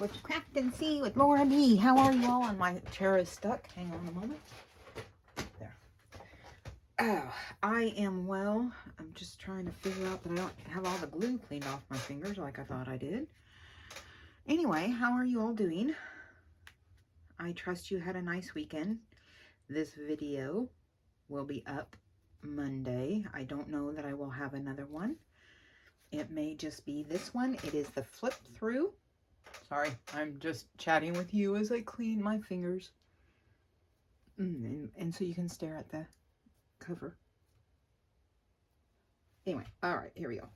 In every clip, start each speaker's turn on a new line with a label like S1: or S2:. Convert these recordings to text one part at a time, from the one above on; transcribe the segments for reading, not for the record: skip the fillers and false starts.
S1: Witchcraft and See with Laura B. How are you all? And my chair is stuck. Hang on a moment. There. Oh, I am well. I'm just trying to figure out that I don't have all the glue cleaned off my fingers like I thought I did. Anyway, how are you all doing? I trust you had a nice weekend. This video will be up Monday. I don't know that I will have another one. It may just be this one. It is the flip through. Sorry, I'm just chatting with you as I clean my fingers. And so you can stare at the cover. Anyway, all right, here we go.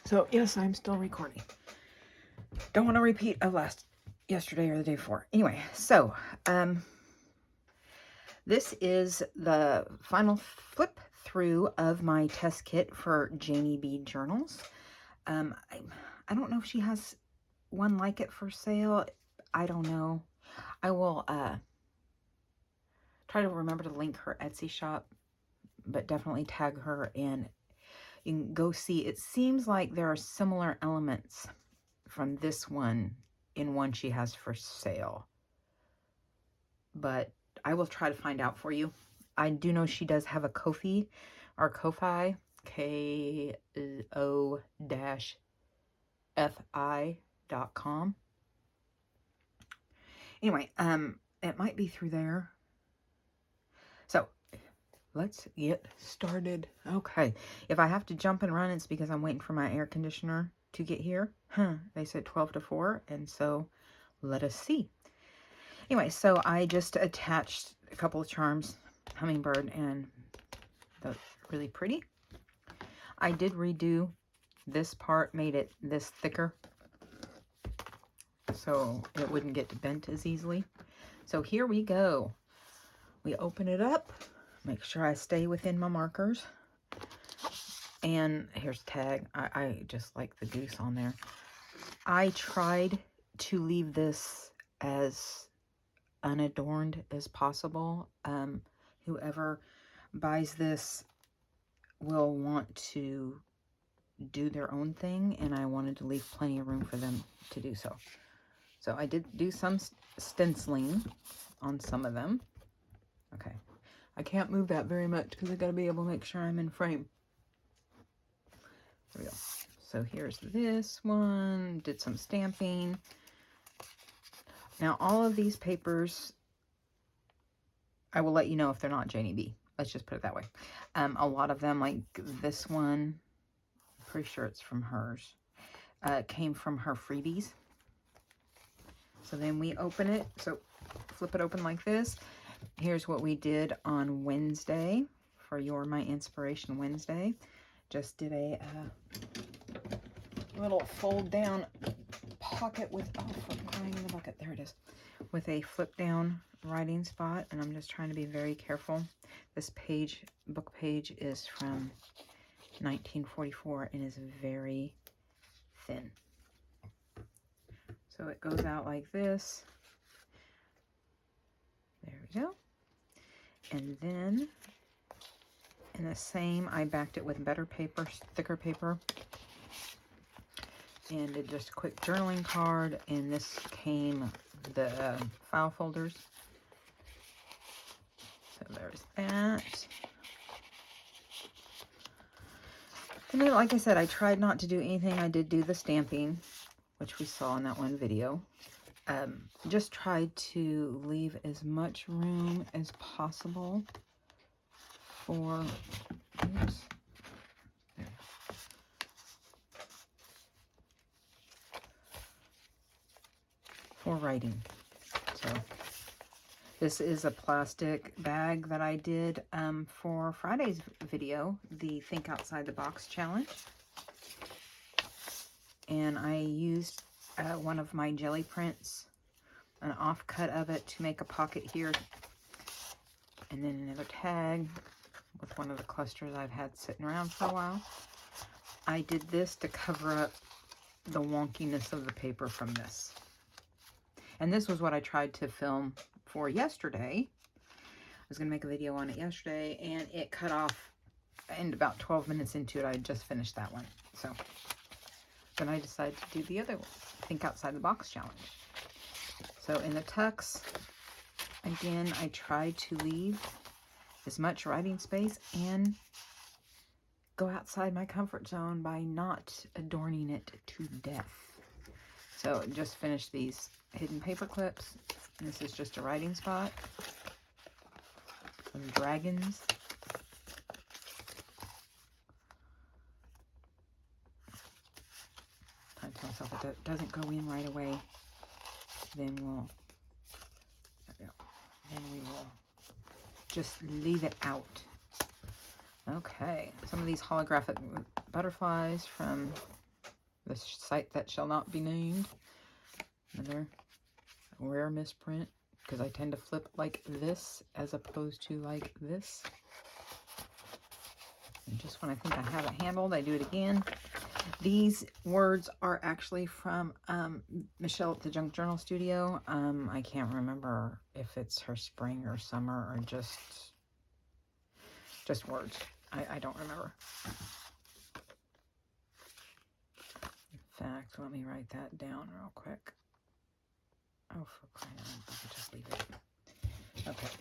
S1: So, yes, I'm still recording. Don't want to repeat of yesterday or the day before. Anyway, so, this is the final flip through of my test kit for JaneyB Journals. I don't know if she has one like it for sale. I don't know. I will try to remember to link her Etsy shop, but definitely tag her and you can go see. It seems like there are similar elements from this one in one she has for sale, but I will try to find out for you. I do know she does have a Ko-fi or Ko-fi, ko-fi.com. Anyway, it might be through there. So let's get started. Okay, if I have to jump and run, it's because I'm waiting for my air conditioner to get here. They said 12 to 4, and so let us see. Anyway, so I just attached a couple of charms, hummingbird, and the really pretty. I did redo this part, made it this thicker, so it wouldn't get bent as easily. So here we go. We open it up, make sure I stay within my markers. And here's the tag. I just like the goose on there. I tried to leave this as unadorned as possible. Whoever buys this will want to do their own thing, and I wanted to leave plenty of room for them to do so. So I did do some stenciling on some of them. Okay, I can't move that very much because I got to be able to make sure I'm in frame. There we go. So here's this one. Did some stamping. Now all of these papers, I will let you know if they're not JaneyB. Let's just put it that way. A lot of them, like this one, I'm pretty sure it's from hers, came from her freebies. So then we open it. So flip it open like this. Here's what we did on Wednesday for My Inspiration Wednesday. Just did a little fold down pocket with, oh, for crying in the bucket, there it is, with a flip down writing spot, and I'm just trying to be very careful. This book page is from 1944 and is very thin. So it goes out like this. There we go. And then in the same, I backed it with better paper, thicker paper, and did just a quick journaling card. And this came the file folders. So there's that. And then, like I said, I tried not to do anything. I did do the stamping, which we saw in that one video. Just tried to leave as much room as possible for, oops, there. For writing. So this is a plastic bag that I did for Friday's video, the Think Outside the Box challenge. And I used one of my jelly prints, an offcut of it, to make a pocket here. And then another tag with one of the clusters I've had sitting around for a while. I did this to cover up the wonkiness of the paper from this. And this was what I tried to film for yesterday. I was going to make a video on it yesterday, and it cut off, and about 12 minutes into it, I had just finished that one. So then I decided to do the other Think Outside the Box challenge. So in the tucks, again, I try to leave as much writing space and go outside my comfort zone by not adorning it to death. So just finished these hidden paper clips. This is just a writing spot. Some dragons. I tell myself if it doesn't go in right away, then we will just leave it out. Okay, some of these holographic butterflies from the site that shall not be named. Another rare misprint, because I tend to flip like this as opposed to like this. And just when I think I have it handled, I do it again. These words are actually from Michelle at the Junk Journal Studio. I can't remember if it's her spring or summer or just words. I don't remember. In fact, let me write that down real quick. Oh, for crying out loud, I could just leave it. Okay.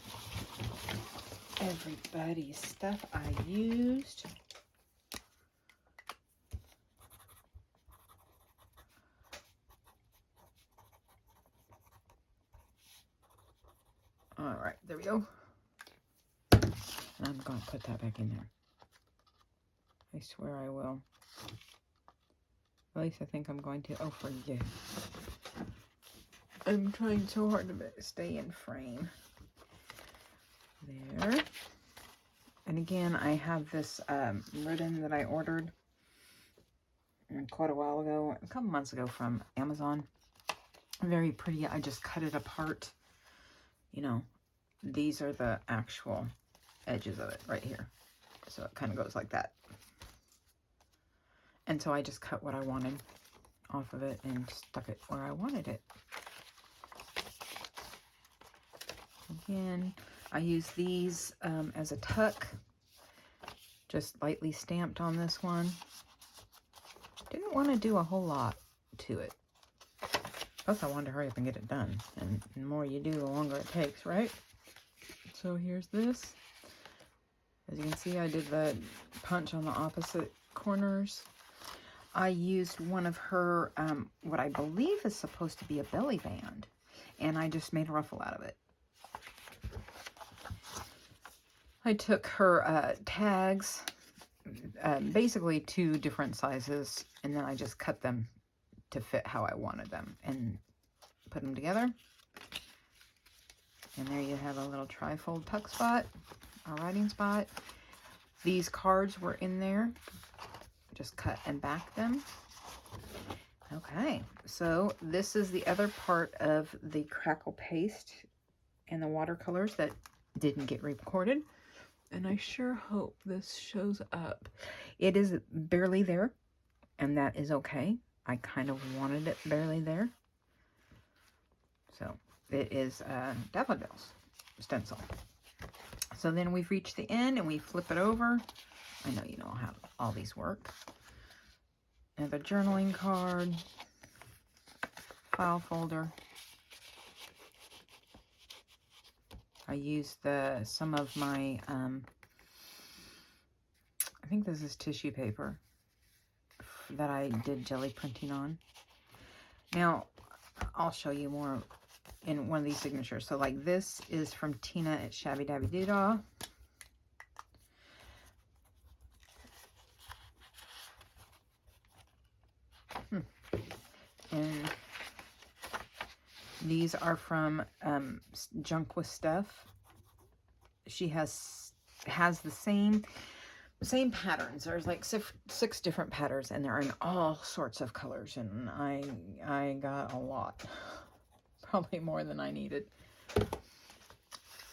S1: Everybody's stuff I used. All right, there we go. And I'm going to put that back in there. I swear I will. At least I think I'm going to. Oh, forget. I'm trying so hard to stay in frame. There. And again, I have this ribbon that I ordered quite a while ago, a couple months ago from Amazon. Very pretty. I just cut it apart. You know, these are the actual edges of it right here. So it kind of goes like that. And so I just cut what I wanted off of it and stuck it where I wanted it. Again, I use these as a tuck, just lightly stamped on this one. Didn't want to do a whole lot to it. Plus, I wanted to hurry up and get it done. And the more you do, the longer it takes, right? So here's this. As you can see, I did the punch on the opposite corners. I used one of her, what I believe is supposed to be a belly band. And I just made a ruffle out of it. I took her tags, basically 2 different sizes, and then I just cut them to fit how I wanted them and put them together. And there you have a little trifold tuck spot, a writing spot. These cards were in there. Just cut and back them. Okay, so this is the other part of the crackle paste and the watercolors that didn't get recorded. And I sure hope this shows up. It is barely there, and that is okay. I kind of wanted it barely there. So it is daffodils stencil. So then we've reached the end and we flip it over. I know you know how all these work. Another journaling card, file folder. I used some of my, I think this is tissue paper that I did jelly printing on. Now, I'll show you more in one of these signatures. So like this is from Tina at Shabby Dabby Doodah. And these are from Junk with Stuff. She has the same patterns. There's like 6 different patterns, and they're in all sorts of colors. And I got a lot, probably more than I needed.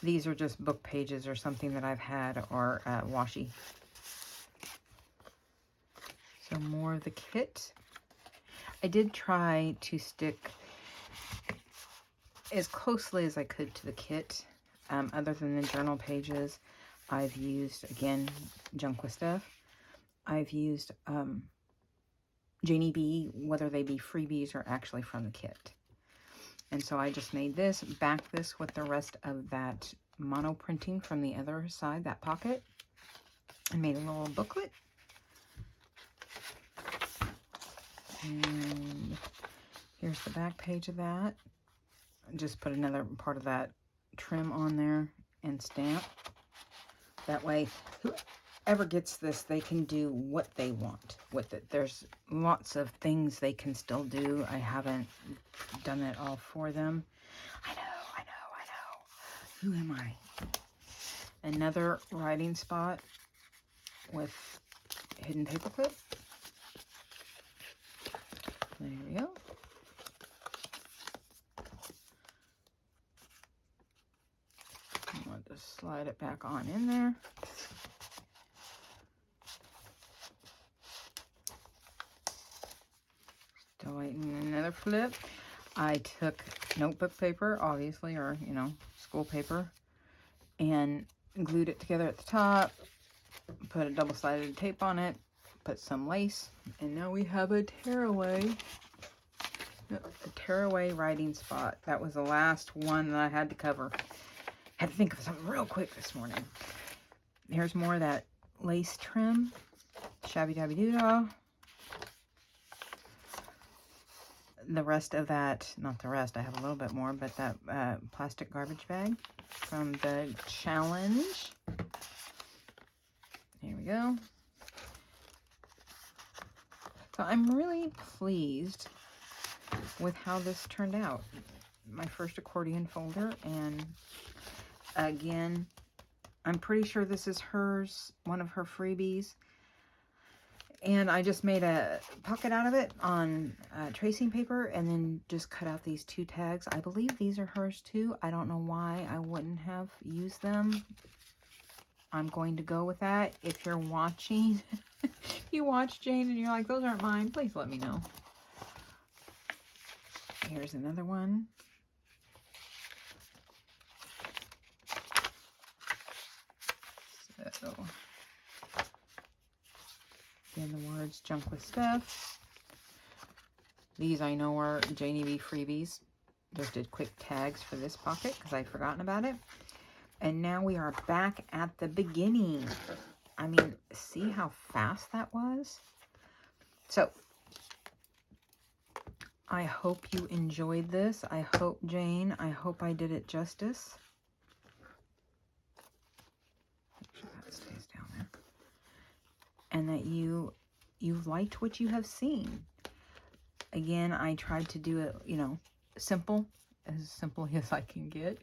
S1: These are just book pages or something that I've had, or washi. So more of the kit. I did try to stick as closely as I could to the kit. Other than the journal pages, I've used, again, Junk with Stuff. I've used JaneyB, whether they be freebies or actually from the kit. And so I just made this, backed this with the rest of that mono printing from the other side, that pocket, and made a little booklet. And here's the back page of that. Just put another part of that trim on there and stamp. That way, whoever gets this, they can do what they want with it. There's lots of things they can still do. I haven't done it all for them. I know. Who am I? Another writing spot with hidden paper clip. There we go. I'm going to slide it back on in there. Still waiting another flip. I took notebook paper, obviously, or, you know, school paper, and glued it together at the top, put a double-sided tape on it, put some lace, and now we have a tearaway writing spot. That was the last one that I had to cover. Had to think of something real quick this morning. Here's more of that lace trim. Shabby dabby doo-dah. The rest of that, not the rest, I have a little bit more, but that plastic garbage bag from the challenge. Here we go. So I'm really pleased with how this turned out. My first accordion folder, and again, I'm pretty sure this is hers, one of her freebies. And I just made a pocket out of it on tracing paper and then just cut out these 2 tags. I believe these are hers too. I don't know why I wouldn't have used them. I'm going to go with that. If you're watching, you watch Jane and you're like, those aren't mine, please let me know. Here's another one. So, in the words, junk with stuff. These I know are JaneyB freebies. Just did quick tags for this pocket because I'd forgotten about it. And now we are back at the beginning. I mean, see how fast that was? So, I hope you enjoyed this. I hope, Jane, I hope I did it justice. Make sure that stays down there. And that you've liked what you have seen. Again, I tried to do it, you know, simple as I can get,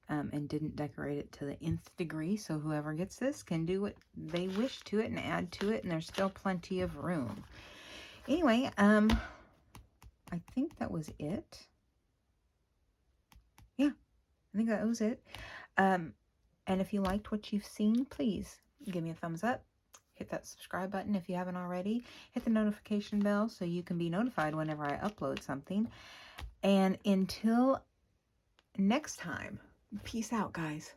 S1: and didn't decorate it to the nth degree. So whoever gets this can do what they wish to it and add to it, and there's still plenty of room. Anyway, I think that was it. Yeah, I think that was it. And if you liked what you've seen, please give me a thumbs up. Hit that subscribe button if you haven't already. Hit the notification bell so you can be notified whenever I upload something. And until next time, peace out, guys.